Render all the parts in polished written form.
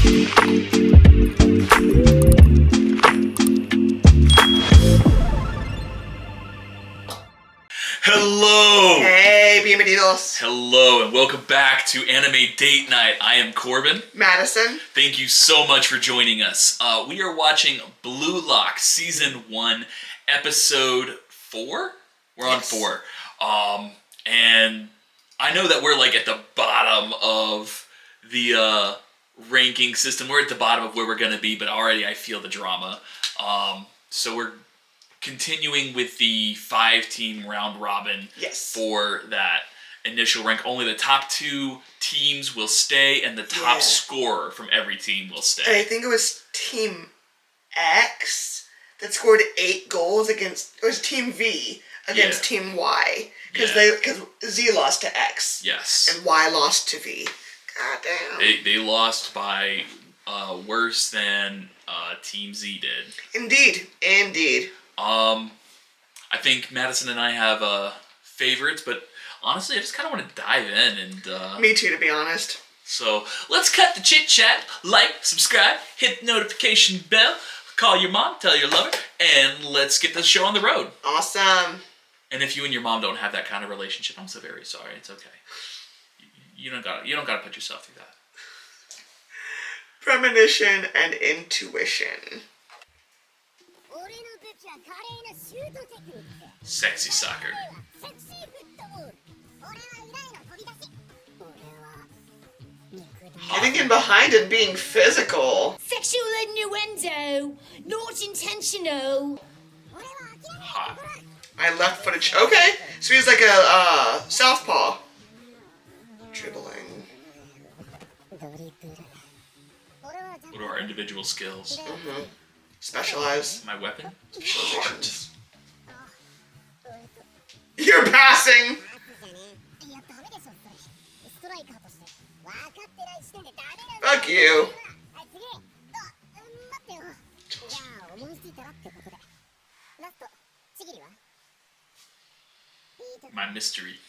Hello! Hey, bienvenidos. Hello, and welcome back to Anime Date Night. I am Corbin. Madison. Thank you so much for joining us. We are watching Bluelock Season 1, Episode 4? We're on 4. And I know that we're like at the bottom of the ranking system. We're at the bottom of where we're going to be, but already I feel the drama. So we're continuing with the 5-team round robin for that initial rank. Only the top 2 teams will stay, and the top scorer from every team will stay. And I think it was Team X that scored 8 goals against. It was Team V against Team Y because Z lost to X. Yes. And Y lost to V. God damn. They lost by worse than Team Z did. Indeed. I think Madison and I have favorites, but honestly, I just kind of want to dive in and. Me too, to be honest. So let's cut the chit chat. Like, subscribe, hit the notification bell, call your mom, tell your lover, and let's get this show on the road. Awesome. And if you and your mom don't have that kind of relationship, I'm so very sorry. It's okay. You don't gotta put yourself through that. Premonition and intuition. Sexy soccer. Getting in behind and being physical. Sexual innuendo, not intentional. Hot. My left footed. Okay, so he's like a southpaw. Dribbling. What are our individual skills? Specialize. My weapon? Specializations. You're passing! Fuck you. My mystery.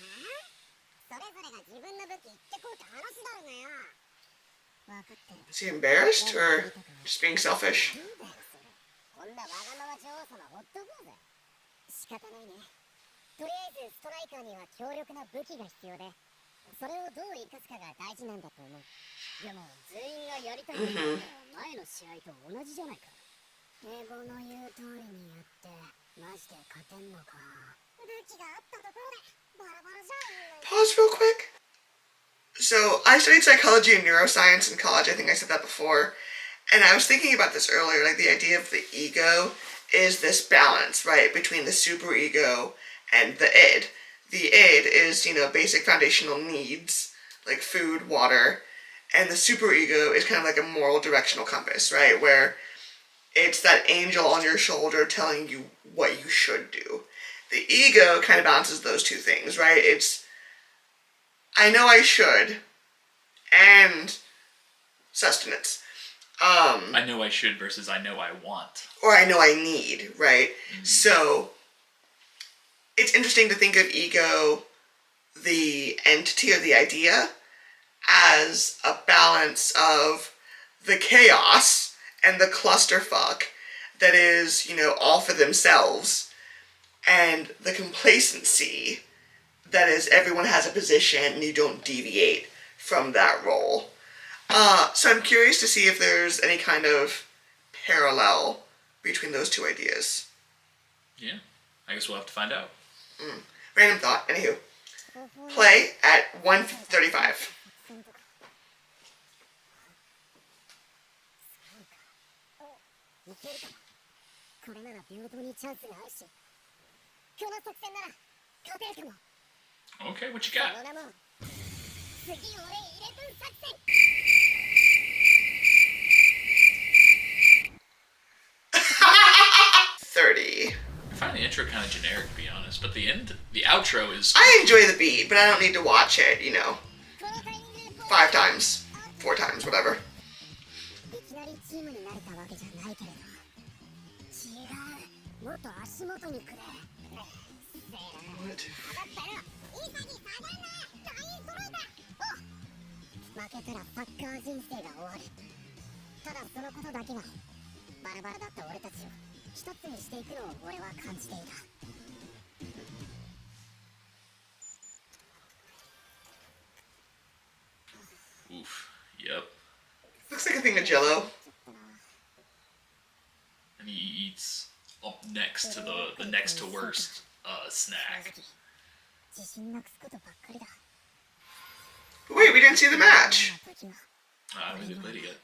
Is he embarrassed or just being selfish? Pause real quick. So, I studied psychology and neuroscience in college. I think I said that before. And I was thinking about this earlier, like the idea of the ego is this balance, right, between the superego and the id. The id is, basic foundational needs, like food, water, and the superego is kind of like a moral directional compass, right, where it's that angel on your shoulder telling you what you should do. The ego kind of balances those two things, right? It's, I know I should, and sustenance. I know I should versus I know I want. Or I know I need, right? So, it's interesting to think of ego, the entity or the idea, as a balance of the chaos and the clusterfuck that is, all for themselves, and the complacency that is everyone has a position and you don't deviate from that role. So I'm curious to see if there's any kind of parallel between those two ideas. Yeah, I guess we'll have to find out. Random thought, anywho. Play at 1:35. Okay, what you got? I find the intro kind of generic, to be honest, but the outro is. I enjoy the beat, but I don't need to watch it, 5 times, 4 times, whatever. What? そのことだけがバラバラだった俺たちを一つにしていくのを俺は感じていた。 Oof. Yep. Looks like a thing of Jello. And he eats up next to the next to worst snack. 自信なくすことばっかりだ。 Wait, we didn't see the match. I haven't even played it yet.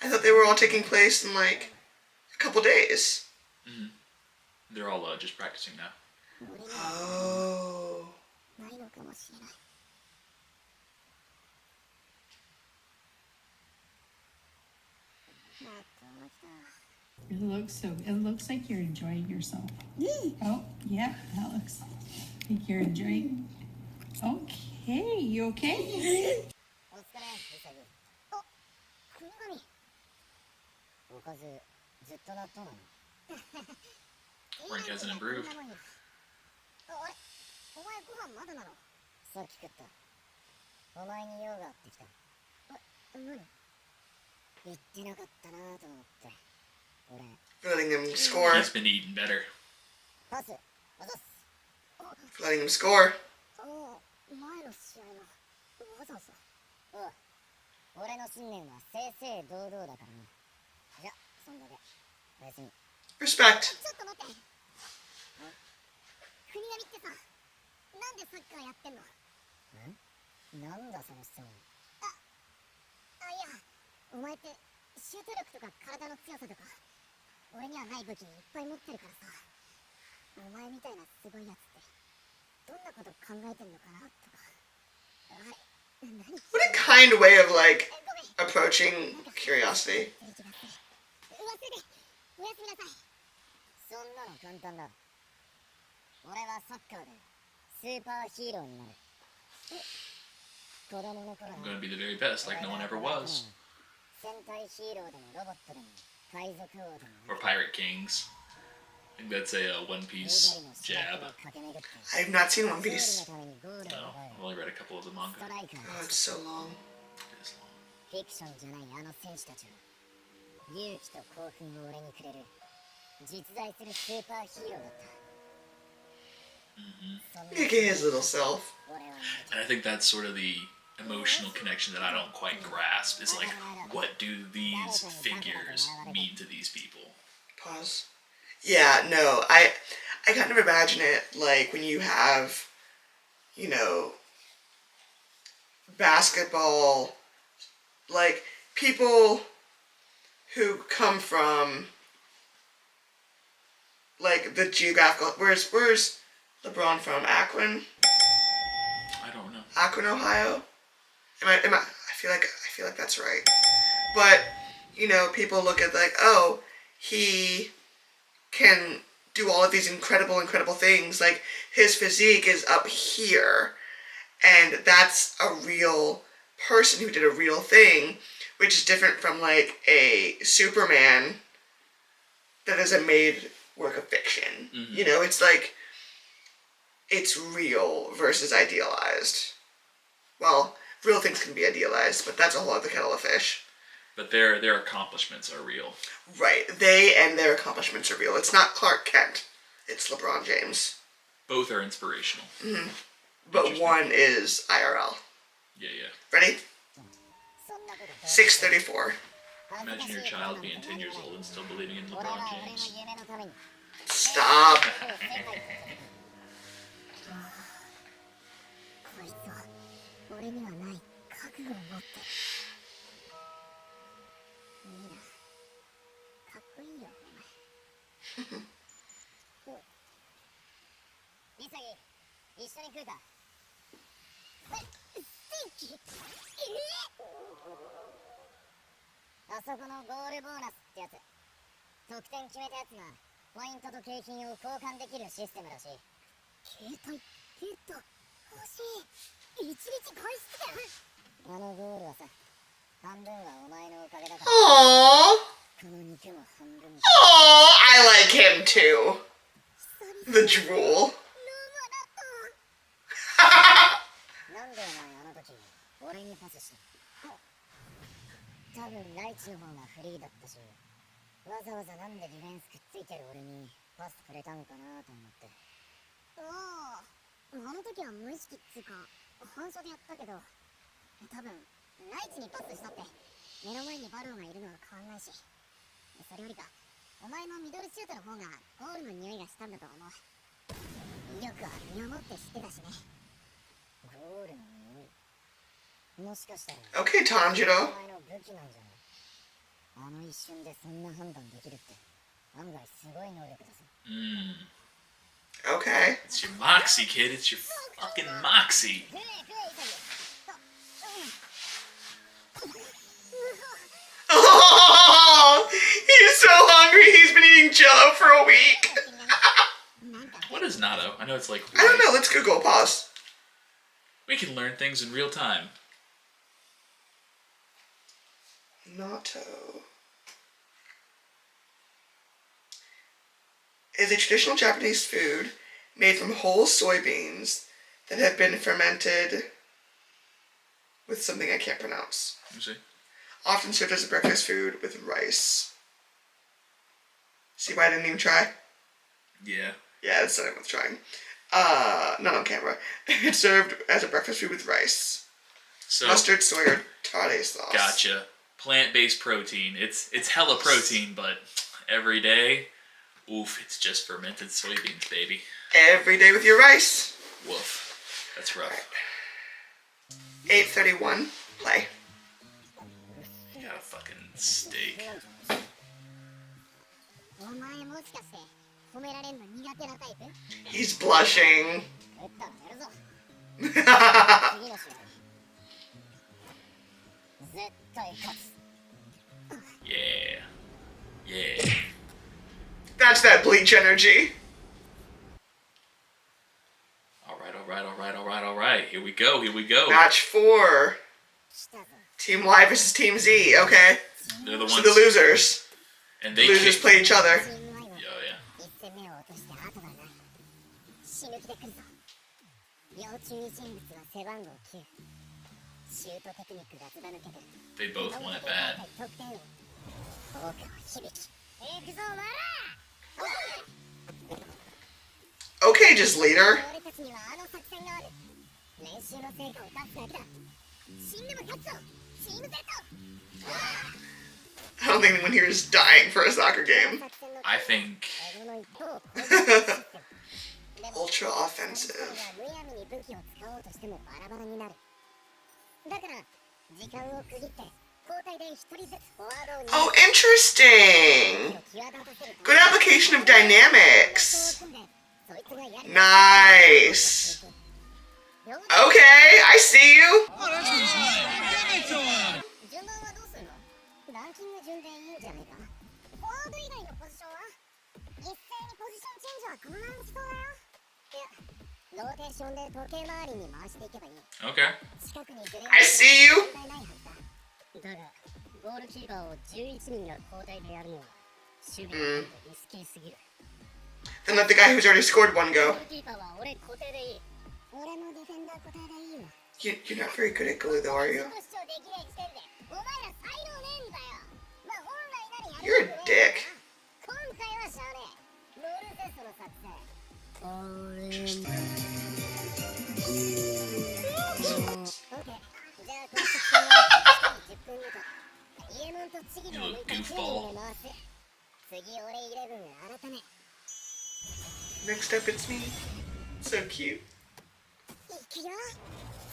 I thought they were all taking place in like a couple days. They're all just practicing now. Oh. ないのかもしれない。 It looks like you're enjoying yourself. Oh, yeah, that looks like you're enjoying. Okay, you okay? お疲れ、ウサギ。あ、国神。おかず、ずっと納豆なの。 Frank hasn't improved. あれ、お前ご飯まだなの？さっき食った。お前に用があってきた。何？言ってなかったなと思って。俺。 Letting him score. He's been eating better. パス。あざっす。 Letting him score. 前の試合のわざわざ。俺の信念は正々堂々だからな。じゃ、そんだけ。おやすみ。 Respect. ちょっと待って。国神ってさ、なんでサッカーやってんの？なんだその質問。いや、お前ってシュート力とか体の強さとか、俺にはない武器いっぱい持ってるからさ。お前みたいなすごいやつって、どんなこと考えてんのかなとか。何？ What a kind way of like approaching curiosity. 忘れて、おやすみなさい。そんなの簡単だ。俺はサッカーでスーパーヒーローになる。子供の頃 I'm gonna be the very best, like no one ever was. 戦隊ヒーローでもロボットでも海賊王でも Or Pirate Kings. I think that's a One Piece jab. I have not seen One Piece. No, I've only read a couple of the manga. Oh, it's so long. It is long. フィクションじゃないあの戦士たちは勇気と興奮を俺にくれる実在するスーパーヒーローだった。 Look at his little self. And I think that's sort of the emotional connection that I don't quite grasp. Is like, what do these figures mean to these people? Pause. Yeah, no, I kind of imagine it like when you have, you know, basketball, like people who come from like the geographical. Where's LeBron from? Akron? I don't know. Akron, Ohio. I feel like that's right. But you know, people look at like, oh, he can do all of these incredible things. Like his physique is up here, and that's a real person who did a real thing, which is different from like a Superman that is a made work of fiction. You know, it's like it's real versus idealized. Well, real things can be idealized, but that's a whole other kettle of fish. But their accomplishments are real. Right. They and their accomplishments are real. It's not Clark Kent. It's LeBron James. Both are inspirational. But one is IRL. Yeah. Ready? 6:34. Imagine your child being 10 years old and still believing in LeBron James. Stop. こいつは俺にはない覚悟を持っていいな。かっこいいよお前。リサギ、一緒に食うか。ステーキ。あそこのゴールボーナスってやつ、得点決めたやつがポイントと景品を交換できるシステムらしい。携帯ゲット欲しい。一日返すってあのゴールはさ、半分はお前のおかげだから。 Aww. この肉も半分。 Aww, I like him too. The drool. なんでお前あの時俺にパスした？多分ライチの方がフリーだったし、わざわざなんでディフェンスくっついてる俺にパスくれたのかなと思って。あの時は無意識っつうか反射でやったけど、多分ライチにパスしたって目の前にバローがいるのは変わんないし、それよりかお前のミドルシュートの方がゴールの匂いがしたんだと思う。威力は身をもって知ってたしね。ゴールの匂い、もしかしたら Okay, お Tanjiro. 前の武器なんじゃない。あの一瞬でそんな判断できるって案外すごい能力だぞ。Okay. It's your moxie, kid. It's your fucking moxie. Oh, he's so hungry. He's been eating Jello for a week. What is natto? I know it's like. I don't know. Let's Google. Pause. We can learn things in real time. Natto is a traditional Japanese food made from whole soybeans that have been fermented with something I can't pronounce. Let me see. Often served as a breakfast food with rice. See why I didn't even try? Yeah. Yeah, that's not worth trying. Not on camera. It's served as a breakfast food with rice. So. Mustard, soy, or tartar sauce. Gotcha. Plant-based protein. It's hella protein, but every day, oof, it's just fermented soybeans, baby. Every day with your rice. Woof. That's rough. 8:31. Play. You got a fucking steak. お前もしかして褒められんの苦手なタイプ？ He's blushing. 打ったらやるぞ。次の試合絶対勝つ。 Yeah. Yeah. That's that bleach energy. Alright. Here we go. Match 4. 来たぞ。 Team Y versus Team Z. Okay. They're the So ones. the losers. And The they losers kick. play each other. チーム Y は Yeah. 1戦目を落として後がない。死ぬ気で来るぞ。要注意人物は背番号9。シュートテクニックがずば抜けてる。 They both want it bad. 得点王。大川響。行くぞお前ら。 Okay, just leader. 俺たちにはあの作戦がある。練習の成果を出すだけだ。死んでも勝つぞ。チーム Z。 I don't think anyone here is dying for a soccer game. I think. Ultra offensive. むやみに武器を使おうとしてもバラバラになる。だから時間を区切って交代で一人ずつフォワードを Oh, interesting. Good application of dynamics. Nice. Okay, I see you. 順番はどうするの？ランキング順でいいんじゃないか。フォワード以外のポジションは一斉にポジションチェンジは混乱しそうだよ。いや、ローテーションで時計回りに回していけばいい。 Okay. 近くにズレ I see you. 問題ないはずだ。だが、ゴールキーパーを11人が交代でやるのは守備にとってリスキーすぎる。 Then let the guy who's already scored one ゴ go. ールキーパーは俺固定でいい。俺もディフェンダー固定でいいよ。 You're not very good at glue, though, are you? 主張できない時点でお前ら才能ねえんだよ。まあ本来なら You're や a る dick. 今回はしゃあねえ。ロールテストの作戦。オケー。じゃあこの作戦は10分ごと。イエモンとチギルを抜いた9人で回す。次俺11改め。 Next up, it's me. So cute. いくよ。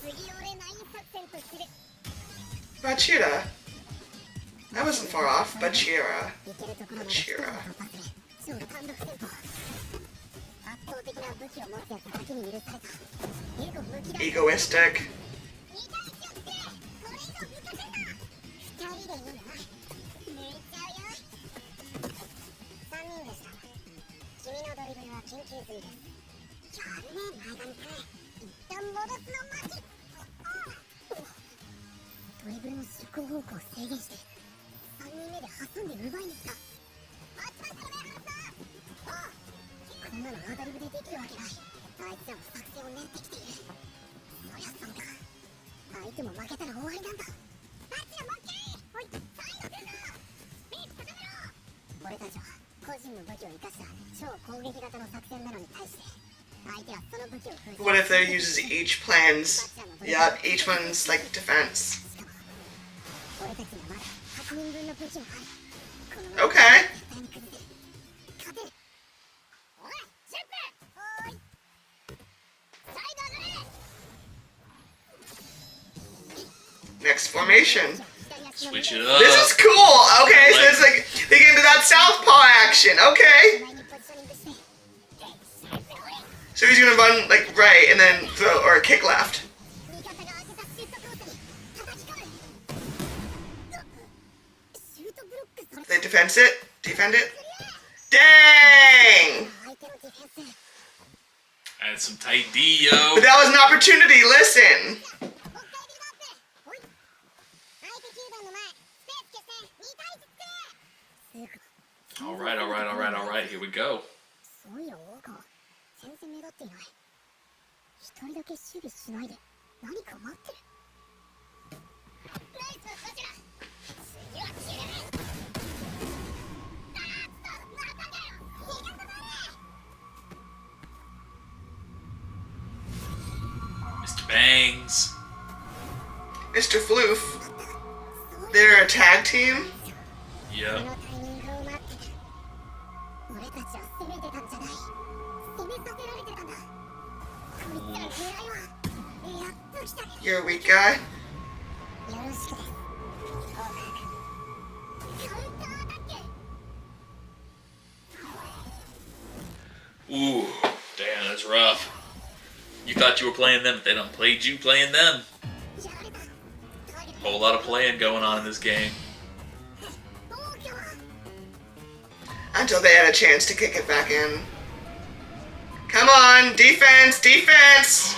次俺9作戦とする。 Bachira. I wasn't far off. Bachira. いけるところまで Bachira. 超単独戦闘。圧倒的な武器を持つやつだけに許された。エゴむき出し。 Egoistic. 2対1ってこれ以上抜かせんな。2人でいいんだな。抜いちゃうよ。3人でした。君のドリブルは緊急済みです。やるね前髪くん。一旦戻すの待ち。ドリブルの進行方向を制限して3人目で挟んで奪いに来た。あっちましたよねハルさん。こんなのアドリブでできるわけない。あいつらも作戦を練ってきている。そりゃそうか。相手も負けたら終わりなんだ。あっちらもっけー。おいサイド君 What if they uses each plan's? Yeah, each one's like defense. Okay. Next formation. Switch it up. This is cool. Okay, so it's like they get into that southpaw action. Okay. So he's gonna run like right and then throw or kick left. They defend it. Dang! Add some tight D, yo. But that was an opportunity. Listen. All right. Here we go. Mr. Bangs. Mr. Floof. They're a tag team? Yep. You're a weak guy? Ooh, damn, that's rough. You thought you were playing them, but they done played you playing them. Whole lot of playing going on in this game. Until they had a chance to kick it back in. Come on, defense, defense!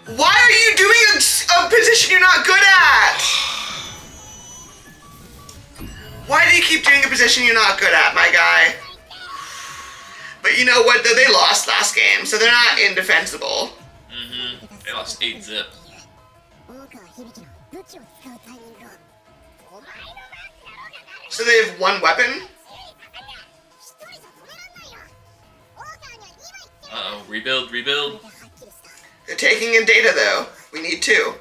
Why are you doing a position you're not good at? Why do you keep doing a position you're not good at, my guy? But you know what, though, they lost last game, so they're not indefensible. Mm-hmm. They lost 8-zip. So they have one weapon? Uh-oh, rebuild. They're taking in data, though. We need two.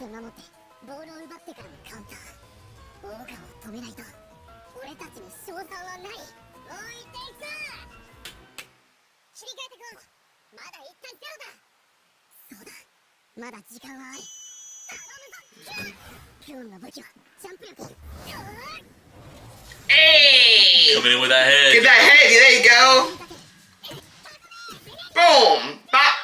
Hey! Coming in with that head. Get that head, there you go. Boom! Bop!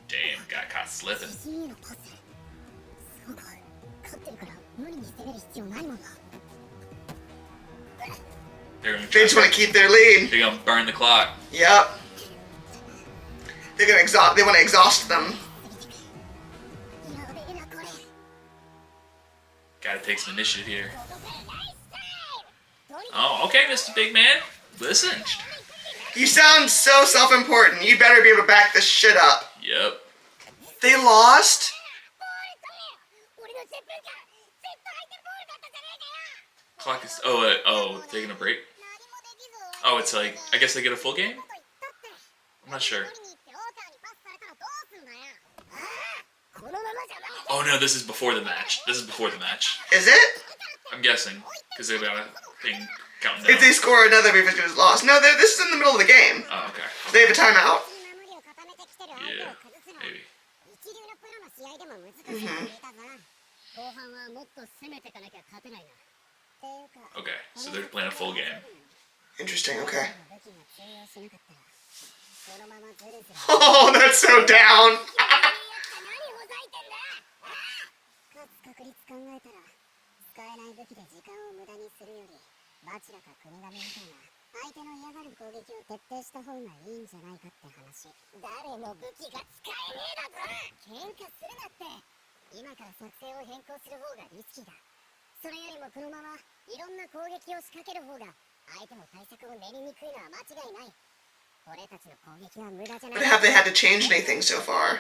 Damn, got caught slipping. They just want to keep their lead. They're gonna burn the clock. Yep. They're gonna exhaust. They want to exhaust them. Gotta take some initiative here. Oh, okay, Mr. Big Man. Listen. You sound so self-important. You better be able to back this shit up. Yep. They lost? Clock is. Oh, taking a break. Oh, it's like, I guess they get a full game? I'm not sure. Oh no, this is before the match. Is it? I'm guessing. Because they've got a thing counting down. If they score another, we've just lost. No, this is in the middle of the game. Oh, okay. They have a timeout. Yeah, maybe. Okay, so they're playing a full game. Interesting, okay. Oh, that's so down. But have they had to change anything so far?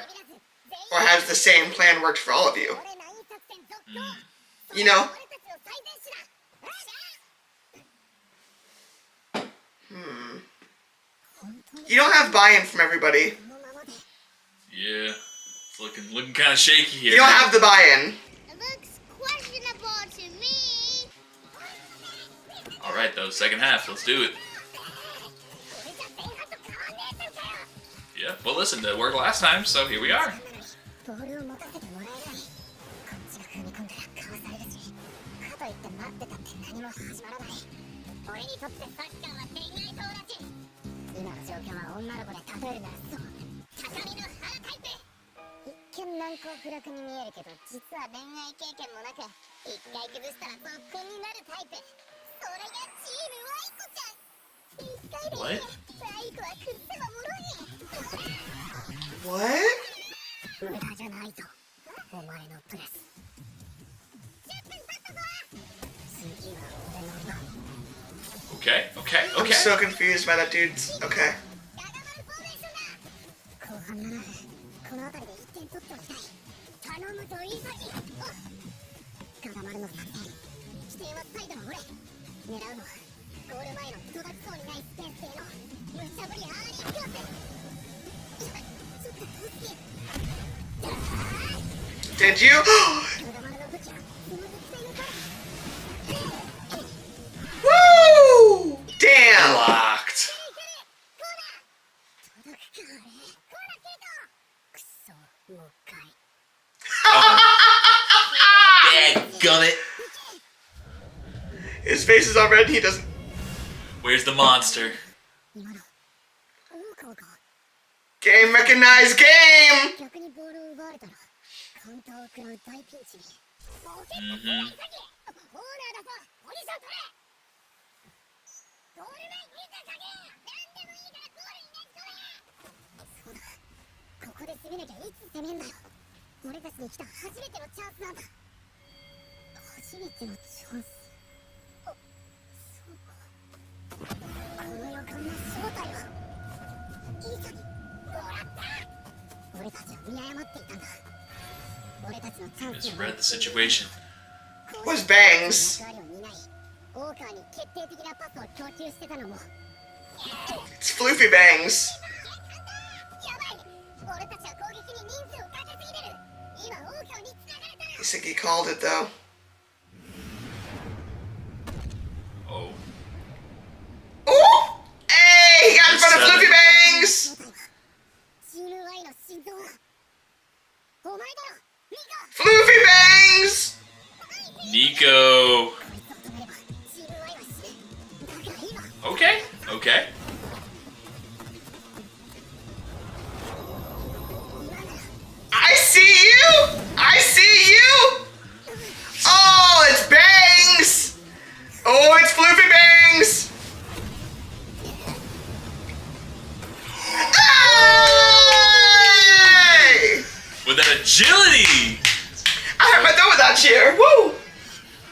Or has the same plan worked for all of you? You know? You don't have buy-in from everybody. Yeah. It's looking kind of shaky here. You don't have the buy-in. It looks questionable to me. Alright, though. Second half. Let's do it. Yeah. Well, listen, that worked last time, so here we are. ボールを持たせてもらえないこっちが踏み込んだらかわされるしかといって待ってたって何も始まらない俺にとってサッカーは恋愛と同じ今の状況は女の子で例えるならそう高みの腹タイプ一見難攻不落に見えるけど実は恋愛経験もなく一回崩したら続婚になるタイプそれがチームワイコちゃん一回でワイコはくっても脆い What? 無駄じゃないぞお前のプレス10分経ったぞ次は俺の番 Okay, okay, I'm okay. so confused by that dude's. Okay. 後半7分この辺りで1点取っておきたい頼むぞイザキガダマルの作戦起点はサイドの俺狙うのはゴール前の育ちそうにないスペースへの無茶ぶりアーリークロスちょっと遠すぎ Did you? ガダマルの武器はその特性のから Woo! Damn! Blocked. 届くかあれコーナーくそもう一回 Dadgummit. His face is all red and he doesn't. Where's the monster? 今の大川か Game recognized game! 逆にボールを奪われたらカウンターを食らう大ピンチに Mm-hmm. コーナーだぞポジション取れゴール前見てかけ何でもいいからゴールにねじ込めそうだここで攻めなきゃいつ攻めんだよ俺たちに来た初めてのチャンスなんだ初めてのチャンスあそうかこの予感の正体はいい先もらった俺たちは見誤っていたんだ俺たちのチャンス Misread the situation. Where's Bangs? 役割を担い大川に決定的なパスを供給してたのも It's Floofy Bangs. やばい俺たちは攻撃に人数をかけすぎてる今大川に繋がれたら I think he called it though. Oh. Oh! Hey! He got in front of Floofy Bangs! チーム Y の心臓はお前だろミカ Floofy Bangs! Nico. こいつを止めればチーム Y は死ぬだから今 Okay, okay. I see you! I see you! Oh, it's Bangs! Oh, it's Floofy Bangs! Hey! With that agility! I have my throw with that chair. Woo!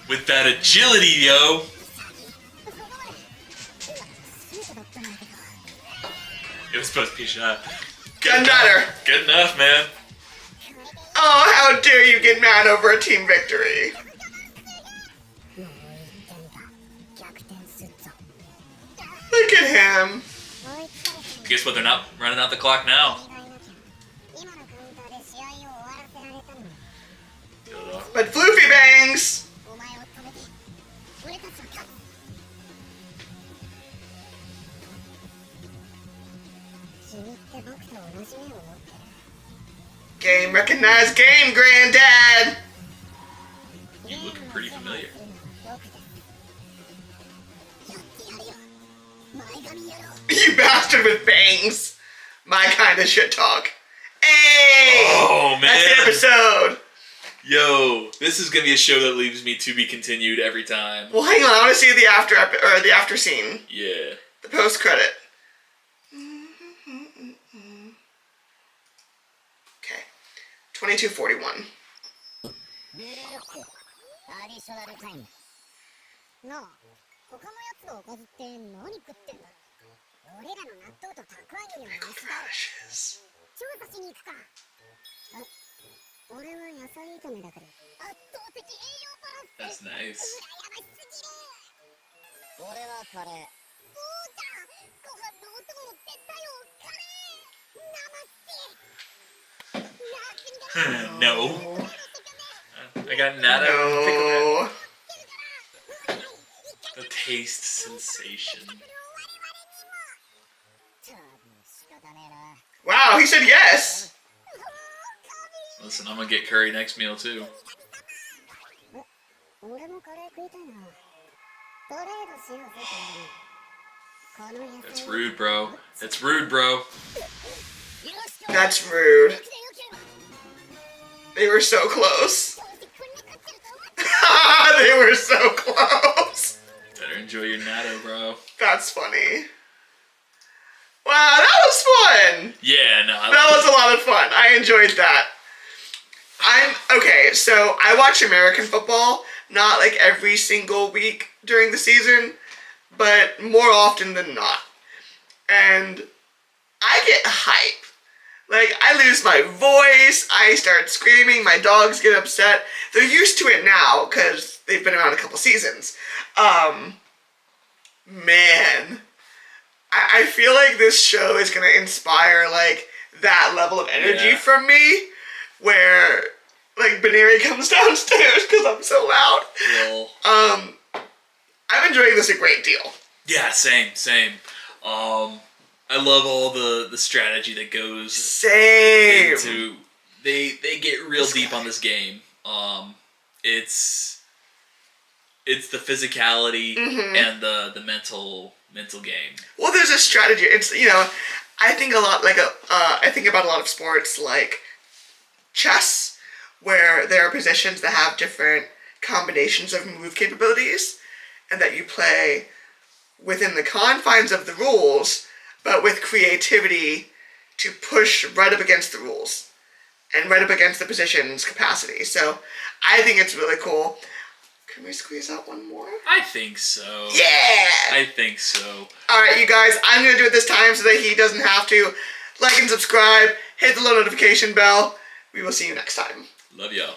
With that agility, yo! It was supposed to be a shot. Good better. Good enough, man. Oh, how dare you get mad over a team victory? もう1点だ逆転すっぞ Look at him. 追いつかれて Guess what? They're not running out the clock now. 今のカウンターで試合を終わらせられたのも Kill it off. But Floofy Bangs! お前を止めて俺たちは勝つ君って僕と同じ目を持ってる Game recognized game, Granddad! You look pretty familiar. やってやるよ前髪野郎 You bastard with bangs! My kind of shit talk. Hey! Oh, That's the man. episode! Yo, this is gonna be a show that leaves me to be continued every time. Well, hang on, I want to see the the after scene. Yeah. The post credit. Okay. 22:41. ブルーロックアディショナルタイムなあ他のやつのおかずって何食ってんだ俺らの納豆とたこ揚げにも飯だ Radishes. 調査しに行くか俺は野菜炒めだけど圧倒的栄養バランス That's nice. 俺はカレー。おーじゃん。ご飯のお供も絶対よ。カレー。生って。 No. I got natto and pickle No. that. The taste sensation. Wow, he said yes. Listen, I'm gonna get curry next meal too. 俺もカレー食いたいな。トレードしようぜと思う。この野菜 That's rude, bro. That's rude, bro. That's rude. They were so close. They were so close. Better enjoy your natto, bro. That's funny. Wow, that was fun. Yeah, no. That was a lot of fun. I enjoyed that. Okay, so I watch American football, not like every single week during the season, but more often than not. And I get hype. Like, I lose my voice, I start screaming, my dogs get upset. They're used to it now, because they've been around a couple seasons. Man. I feel like this show is going to inspire, like, that level of energy from me, where, like, Baneri comes downstairs because I'm so loud. Well, I'm enjoying this a great deal. yeah, same. I love all the strategy that goes Same. into. They get real deep on this game. It's the physicality and the mental game. Well, there's a strategy. It's, you know, I think a lot like I think about a lot of sports like chess, where there are positions that have different combinations of move capabilities, and that you play within the confines of the rules, but with creativity to push right up against the rules and right up against the position's capacity. So I think it's really cool. Can we squeeze out one more? I think so. Yeah! I think so. Alright, you guys, I'm going to do it this time so that he doesn't have to. Like and subscribe, hit the little notification bell. We will see you next time. Love y'all.